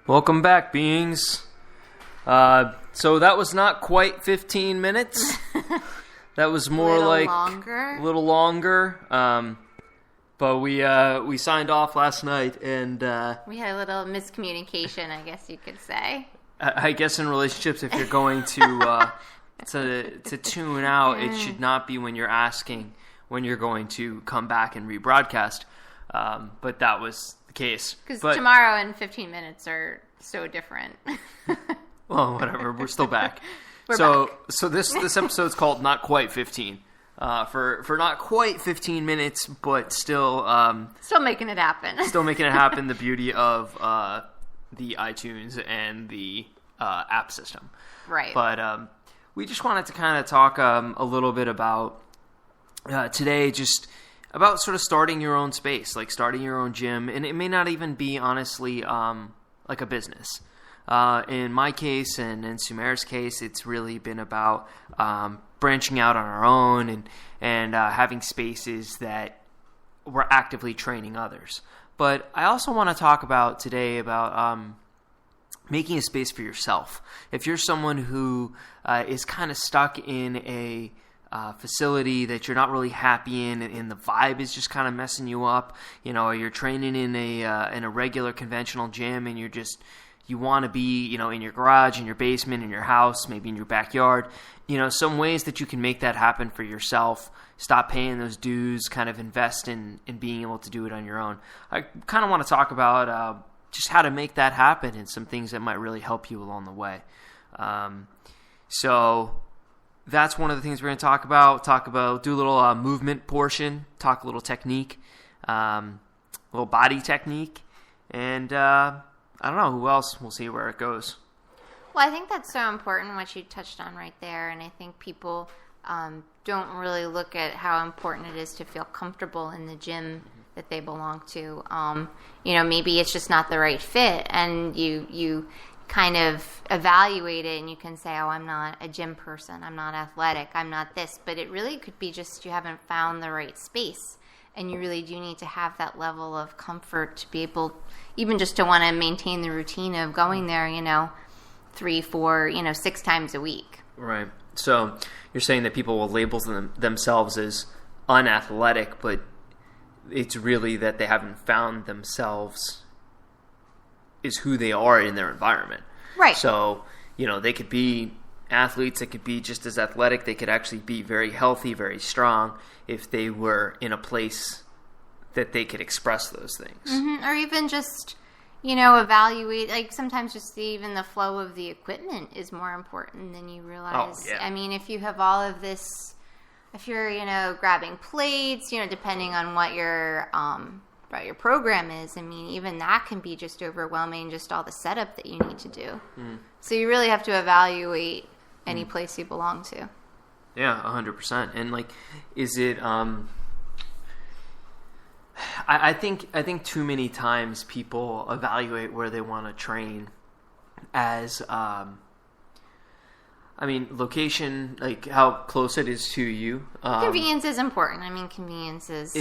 Welcome back, beings. So that was not quite 15 minutes. That was more like a little longer. But we signed off last night, and we had a little miscommunication, I guess you could say. I guess in relationships, if you're going to tune out, it should not be when you're asking when you're going to come back and rebroadcast. But that was the case. Because tomorrow and 15 minutes are so different. Well, whatever. We're still back. So this episode's called Not Quite 15. For not quite 15 minutes, but still making it happen. Still making it happen. The beauty of the iTunes and the app system. Right. But we just wanted to kind of talk a little bit about today, just about sort of starting your own space, like starting your own gym. And it may not even be, honestly, like a business. In my case and in Sumer's case, it's really been about branching out on our own and having spaces that we're actively training others. But I also want to talk about today about making a space for yourself. If you're someone who is kind of stuck in a facility that you're not really happy in, and the vibe is just kind of messing you up, or you're training in a regular conventional gym, and you want to be, in your garage, in your basement, in your house, maybe in your backyard, some ways that you can make that happen for yourself. Stop paying those dues, kind of invest in being able to do it on your own. I kind of want to talk about just how to make that happen and some things that might really help you along the way. So that's one of the things we're going to talk about. Do a little movement portion, talk a little technique, a little body technique, and I don't know who else. We'll see where it goes. Well, I think that's so important, what you touched on right there, and I think people don't really look at how important it is to feel comfortable in the gym that they belong to. Maybe it's just not the right fit, and you kind of evaluate it, and you can say, oh, I'm not a gym person, I'm not athletic, I'm not this, but it really could be just you haven't found the right space, and you really do need to have that level of comfort to be able, even just to want to maintain the routine of going there, 3, 4, 6 times a week. Right. So you're saying that people will label themselves as unathletic, but it's really that they haven't found themselves is who they are in their environment. Right. So, they could be athletes, they could be just as athletic, they could actually be very healthy, very strong if they were in a place that they could express those things. Mm-hmm. Or even just, evaluate, like sometimes just even the flow of the equipment is more important than you realize. Oh, yeah. I mean, if you have all of this, if you're, grabbing plates, depending on what your program is, I mean, even that can be just overwhelming, just all the setup that you need to do. Mm. So you really have to evaluate any place you belong to. Yeah, 100%. And is it? I think too many times people evaluate where they want to train as, location, like how close it is to you. Convenience is important. I mean, convenience is.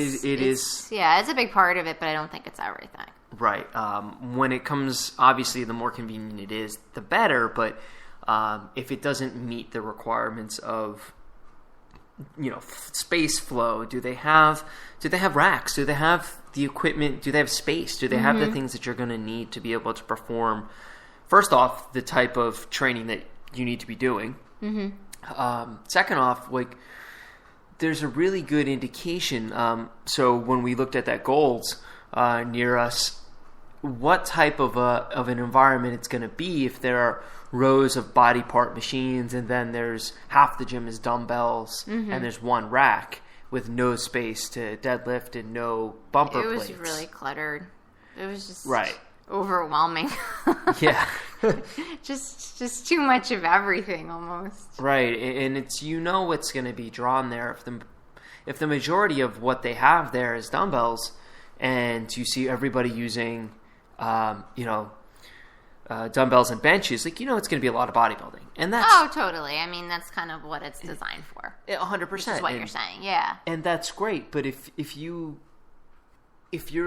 Yeah, it's a big part of it, but I don't think it's everything. Right. When it comes, obviously, the more convenient it is, the better. But if it doesn't meet the requirements of, space flow, do they have racks? Do they have the equipment? Do they have space? Do they have the things that you're going to need to be able to perform? First off, the type of training that you need to be doing. Mm-hmm. Second off, there's a really good indication. So when we looked at that goals near us, what type of an environment it's going to be if there are rows of body part machines and then there's half the gym is dumbbells and there's one rack with no space to deadlift and no bumper plates. It was really cluttered. It was just right. Overwhelming. Yeah. just too much of everything almost. Right. And it's what's going to be drawn there if the majority of what they have there is dumbbells and you see everybody using dumbbells and benches, it's going to be a lot of bodybuilding. And that's totally. I mean, that's kind of what it's designed for. 100%. Which is what you're saying. Yeah. And that's great, but if you're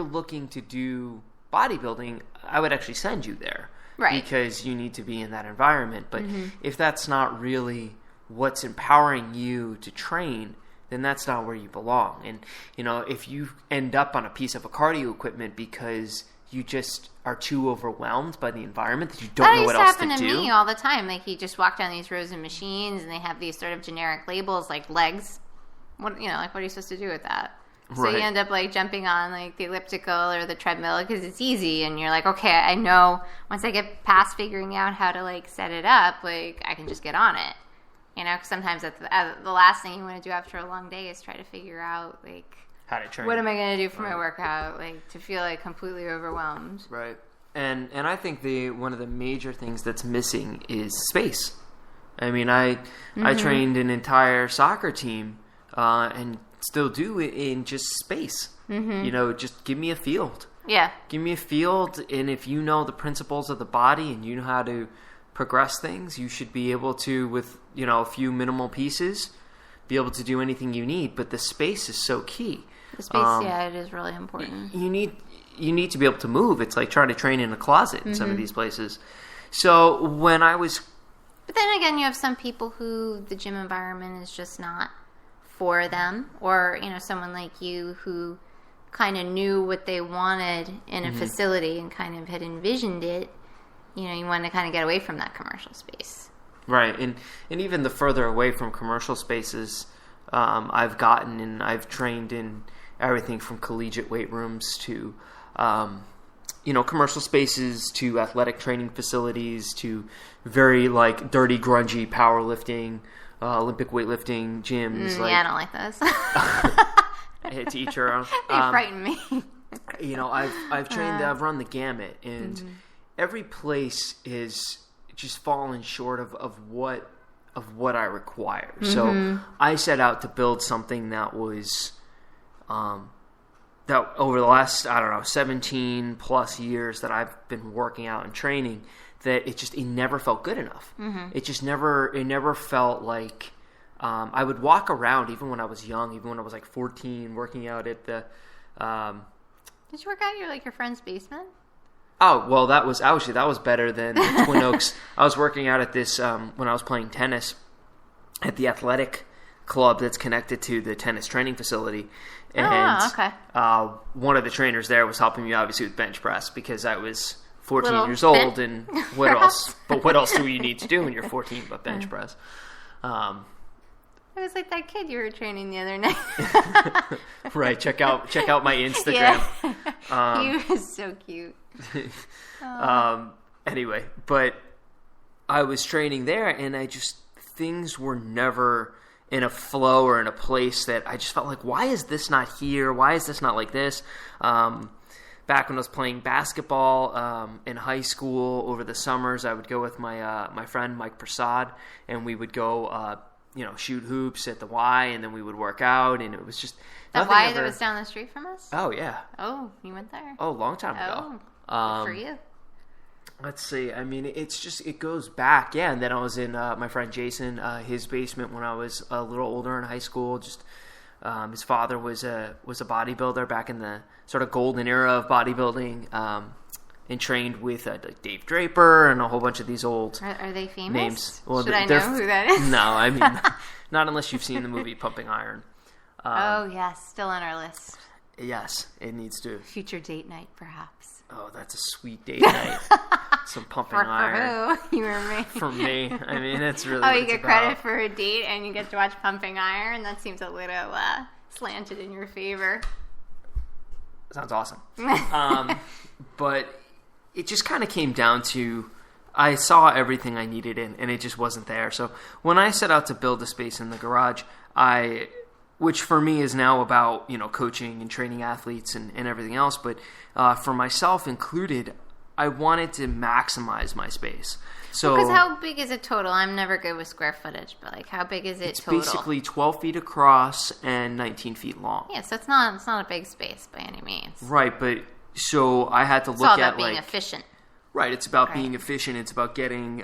looking to do bodybuilding, I would actually send you there Right. because you need to be in that environment. But if that's not really what's empowering you to train, then that's not where you belong. And, if you end up on a piece of a cardio equipment because you just are too overwhelmed by the environment that you don't know what else to do. That used to happen to me all the time. Like, you just walk down these rows of machines, and they have these sort of generic labels like legs. What are you supposed to do with that? So Right. you end up like jumping on like the elliptical or the treadmill because it's easy, and you're like, okay, I know once I get past figuring out how to like set it up, like I can just get on it. 'Cause sometimes the last thing you want to do after a long day is try to figure out like How to train. what am I going to do for my workout, like to feel like completely overwhelmed. Right. And I think one of the major things that's missing is space. I mean, I trained an entire soccer team and still do in just space. Just give me a field. Yeah. Give me a field, and if you know the principles of the body and you know how to progress things, you should be able to, with a few minimal pieces, be able to do anything you need. But the space is so key. The space, it is really important. You need to be able to move. It's like trying to train in a closet in some of these places. So when I was... But then again, you have some people who the gym environment is just not for them. Or, someone like you who kind of knew what they wanted in a facility and kind of had envisioned it. You want to kind of get away from that commercial space. Right. And even the further away from commercial spaces I've gotten, and I've trained in everything from collegiate weight rooms to, commercial spaces to athletic training facilities to very like dirty, grungy powerlifting, Olympic weightlifting gyms. I don't like those. To each your own. They frighten me. I've trained. I've run the gamut, and every place is just fallen short of what I require. So I set out to build something that was that over the last 17 plus years that I've been working out and training, that it never felt good enough. It never felt like I would walk around even when I was young, even when I was like 14, working out at the. Did you work out your friend's basement? Oh, well, that was better than the Twin Oaks. I was working out at this when I was playing tennis at the athletic club that's connected to the tennis training facility. And okay. One of the trainers there was helping me obviously with bench press because I was 14 Little years old, fit. and what else? But what else do you need to do when you're 14 but bench press? It was like that kid you were training the other night. Right. Check out my Instagram. Yeah. He was so cute. Anyway, but I was training there, and things were never in a flow or in a place that I just felt like, why is this not here? Why is this not like this? Back when I was playing basketball in high school over the summers, I would go with my friend Mike Prasad, and we would go shoot hoops at the Y, and then we would work out, and it was just the Y that was down the street from us? Oh, yeah. Oh, you went there? Oh, long time ago. Good for you. Let's see. I mean, it goes back. Yeah, and then I was in my friend Jason, his basement when I was a little older in high school. Just his father was a bodybuilder back in the sort of golden era of bodybuilding, and trained with like Dave Draper and a whole bunch of these old Are they famous? names. Well, Should I know who that is? No, I mean, not unless you've seen the movie Pumping Iron. Oh, yes. Still on our list. Yes, it needs to. Future date night, perhaps. Oh, that's a sweet date night. Some Pumping Iron. For who? You or me? For me. I mean, that's really Oh, what you it's get about. credit for a date and you get to watch Pumping Iron? That seems a little slanted in your favor. Sounds awesome. But it just kind of came down to I saw everything I needed and it just wasn't there. So when I set out to build a space in the garage, which for me is now about, coaching and training athletes and everything else, but for myself included, I wanted to maximize my space. So Because how big is it total? I'm never good with square footage, but how big is it total? It's basically 12 feet across and 19 feet long. Yeah, so it's not a big space by any means. Right, but so I had to It's look all at about being efficient. Right, it's about being efficient. It's about getting,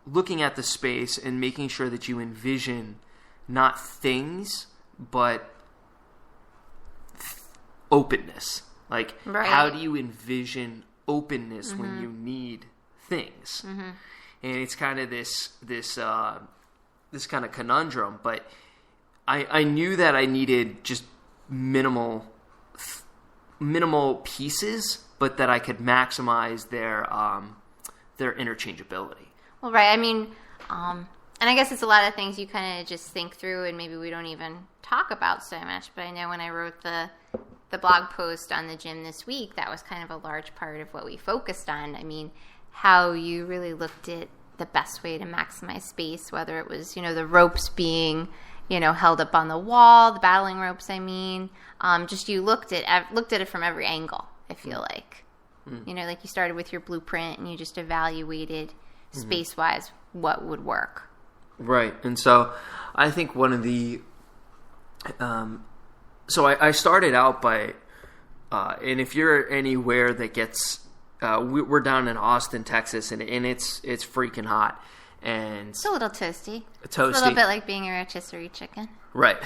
looking at the space and making sure that you envision not things, but openness. Like, how do you envision openness when you need things. And it's kind of this kind of conundrum, but I knew that I needed just minimal pieces, but that I could maximize their interchangeability. Well, right. I mean, and I guess it's a lot of things you kind of just think through, and maybe we don't even talk about so much. But I know when I wrote the blog post on the gym this week, that was kind of a large part of what we focused on. I mean, how you really looked at the best way to maximize space, whether it was, the ropes being, held up on the wall, the battling ropes, I mean. Just you looked at it from every angle, I feel like. Like you started with your blueprint and you just evaluated space-wise what would work. Right. And so I think one of the... So I started out by... and if you're anywhere that gets... we're down in Austin, Texas, and it's freaking hot. And it's a little toasty. It's a little bit like being a rotisserie chicken. Right.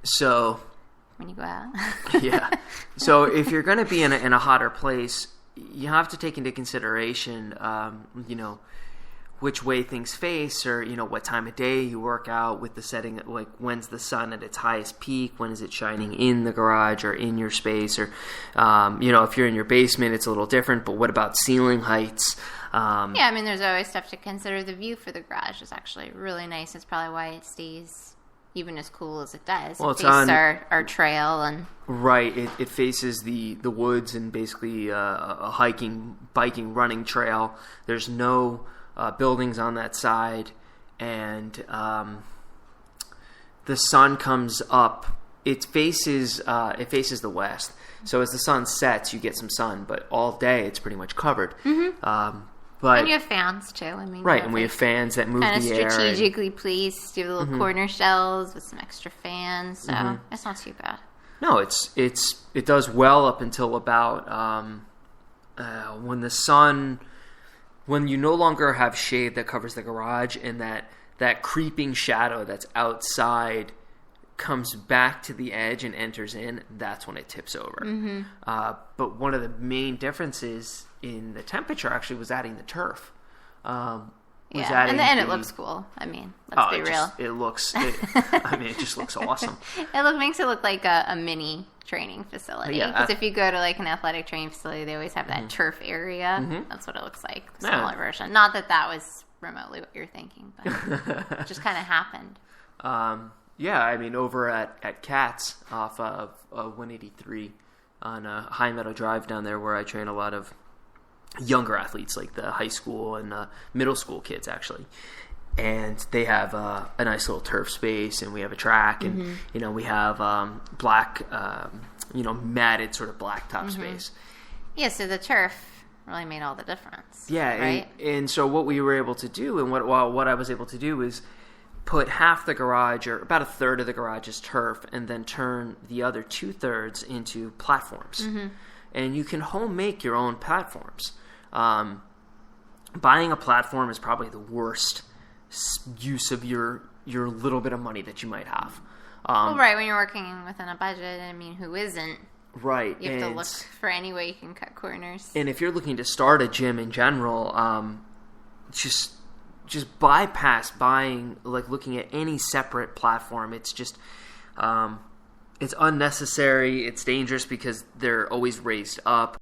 So... when you go out. Yeah. So if you're going to be in a hotter place, you have to take into consideration, which way things face, or, what time of day you work out with the setting, like when's the sun at its highest peak, when is it shining in the garage or in your space, or, if you're in your basement, it's a little different, but what about ceiling heights? Yeah, I mean, there's always stuff to consider. The view for the garage is actually really nice. It's probably why it stays even as cool as it does. Well, it faces our trail. And right. It faces the woods and basically a hiking, biking, running trail. There's no buildings on that side, and the sun comes up. It faces the west. So as the sun sets, you get some sun, but all day it's pretty much covered. And you have fans too. I mean, right, and we have fans that move the air. Kind of strategically placed. You have little corner shells with some extra fans, so it's not too bad. No, it does well up until about when you no longer have shade that covers the garage, and that creeping shadow that's outside comes back to the edge and enters in. That's when it tips over. But one of the main differences in the temperature actually was adding the turf. And it looks cool. I mean, let's be real. It just looks awesome. Makes it look like a mini training facility. Because if you go to like an athletic training facility, they always have that turf area. That's what it looks like, the smaller version. Not that was remotely what you're thinking, but it just kind of happened. Yeah, I mean, over at Katz off of 183 on High Meadow Drive down there, where I train a lot of younger athletes, like the high school and middle school kids, actually. And they have a nice little turf space, and we have a track, and we have black, matted sort of blacktop space. Yeah, so the turf really made all the difference. Yeah, right. And so what we were able to do, and what I was able to do, is put half the garage, or about a third of the garage, as turf, and then turn the other 2/3 into platforms. And you can home make your own platforms. Buying a platform is probably the worst use of your little bit of money that you might have. Right, when you're working within a budget, I mean, who isn't? Right. You have to look for any way you can cut corners. And if you're looking to start a gym in general, just bypass buying, like looking at any separate platform. It's just, it's unnecessary. It's dangerous because they're always raised up.